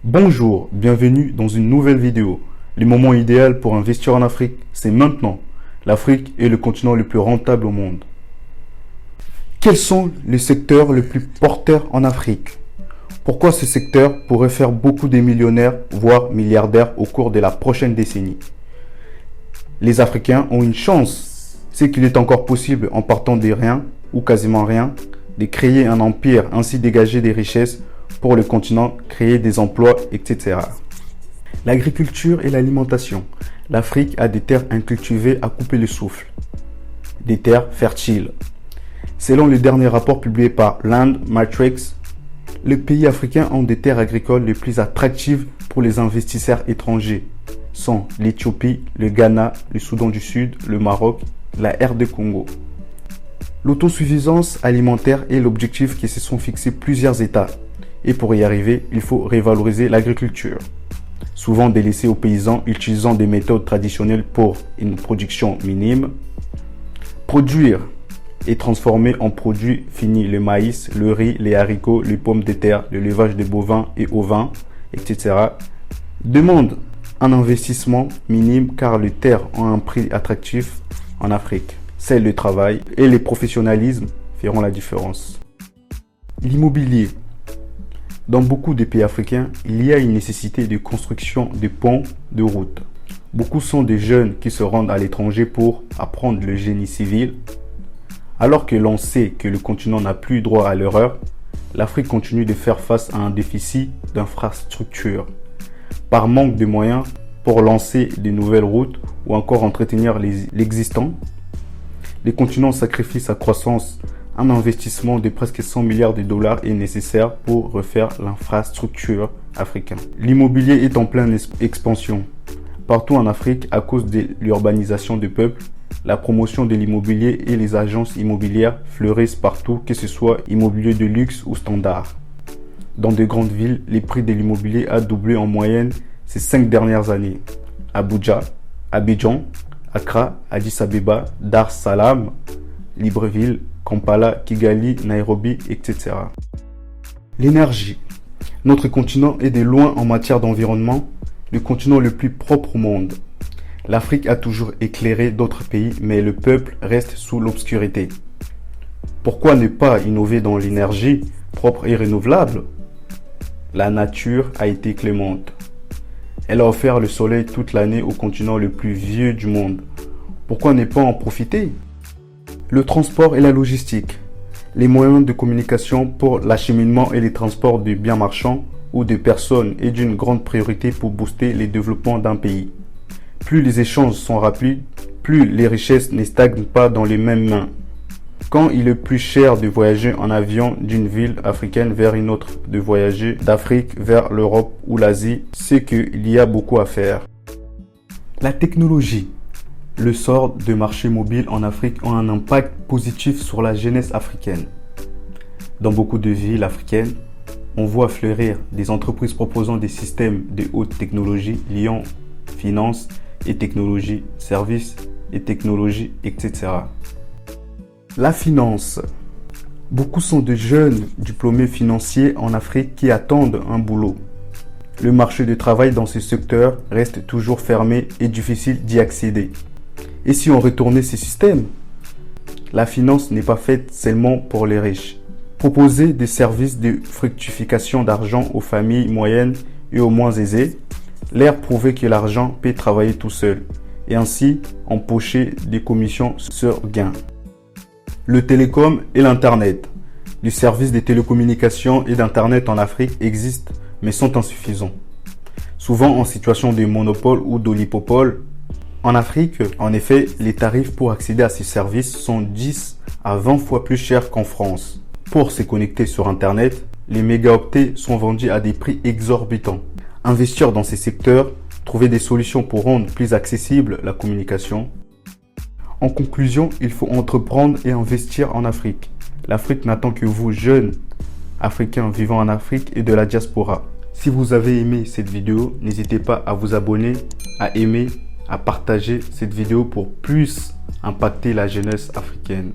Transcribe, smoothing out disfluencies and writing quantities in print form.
Bonjour, bienvenue dans une nouvelle vidéo. Le moment idéal pour investir en Afrique, c'est maintenant. L'Afrique est le continent le plus rentable au monde. Quels sont les secteurs les plus porteurs en Afrique? Pourquoi ce secteur pourrait faire beaucoup de millionnaires, voire milliardaires au cours de la prochaine décennie? Les Africains ont une chance, c'est qu'il est encore possible en partant de rien, ou quasiment rien, de créer un empire, ainsi dégager des richesses pour le continent, créer des emplois, etc. L'agriculture et l'alimentation. L'Afrique a des terres incultivées à couper le souffle. Des terres fertiles. Selon le dernier rapport publié par Land Matrix, les pays africains ont des terres agricoles les plus attractives pour les investisseurs étrangers sont l'Éthiopie, le Ghana, le Soudan du Sud, le Maroc, la RD Congo. L'autosuffisance alimentaire est l'objectif qui se sont fixés plusieurs États. Et pour y arriver, il faut révaloriser l'agriculture, souvent délaissée aux paysans utilisant des méthodes traditionnelles pour une production minime. Produire et transformer en produits finis le maïs, le riz, les haricots, les pommes de terre, le levage de bovins et ovins, etc. demande un investissement minime car les terres ont un prix attractif en Afrique. C'est le travail et le professionnalisme feront la différence. L'immobilier. Dans beaucoup de pays africains, il y a une nécessité de construction de ponts, de routes. Beaucoup sont des jeunes qui se rendent à l'étranger pour apprendre le génie civil. Alors que l'on sait que le continent n'a plus droit à l'erreur, l'Afrique continue de faire face à un déficit d'infrastructures. Par manque de moyens pour lancer de nouvelles routes ou encore entretenir l'existant, le continent sacrifie sa croissance. Un investissement de presque 100 milliards de dollars est nécessaire pour refaire l'infrastructure africaine. L'immobilier est en pleine expansion. Partout en Afrique, à cause de l'urbanisation du peuple, la promotion de l'immobilier et les agences immobilières fleurissent partout, que ce soit immobilier de luxe ou standard. Dans de grandes villes, les prix de l'immobilier a doublé en moyenne ces 5 dernières années. Abuja, Abidjan, Accra, Addis Abeba, Dar es Salaam, Libreville, Kampala, Kigali, Nairobi, etc. L'énergie. Notre continent est de loin en matière d'environnement, le continent le plus propre au monde. L'Afrique a toujours éclairé d'autres pays, mais le peuple reste sous l'obscurité. Pourquoi ne pas innover dans l'énergie propre et renouvelable? La nature a été clémente. Elle a offert le soleil toute l'année au continent le plus vieux du monde. Pourquoi ne pas en profiter? Le transport et la logistique. Les moyens de communication pour l'acheminement et les transports de biens marchands ou de personnes est d'une grande priorité pour booster le développement d'un pays. Plus les échanges sont rapides, plus les richesses ne stagnent pas dans les mêmes mains. Quand il est plus cher de voyager en avion d'une ville africaine vers une autre, de voyager d'Afrique vers l'Europe ou l'Asie, c'est qu'il y a beaucoup à faire. La technologie. Le sort de marché mobile en Afrique a un impact positif sur la jeunesse africaine. Dans beaucoup de villes africaines, on voit fleurir des entreprises proposant des systèmes de haute technologie liant finance et technologie, services et technologie, etc. La finance. Beaucoup sont de jeunes diplômés financiers en Afrique qui attendent un boulot. Le marché du travail dans ce secteur reste toujours fermé et difficile d'y accéder. Et si on retournait ces systèmes? La finance n'est pas faite seulement pour les riches. Proposer des services de fructification d'argent aux familles moyennes et aux moins aisées, leur prouver que l'argent peut travailler tout seul et ainsi empocher des commissions sur gain. Le télécom et l'Internet. Les services de télécommunications et d'Internet en Afrique existent mais sont insuffisants. Souvent en situation de monopole ou d'oligopole. En Afrique, en effet, les tarifs pour accéder à ces services sont 10 à 20 fois plus chers qu'en France. Pour se connecter sur Internet, les mégaoctets sont vendus à des prix exorbitants. Investir dans ces secteurs, trouver des solutions pour rendre plus accessible la communication. En conclusion, il faut entreprendre et investir en Afrique. L'Afrique n'attend que vous, jeunes Africains vivant en Afrique et de la diaspora. Si vous avez aimé cette vidéo, n'hésitez pas à vous abonner, à aimer, à partager cette vidéo pour plus impacter la jeunesse africaine.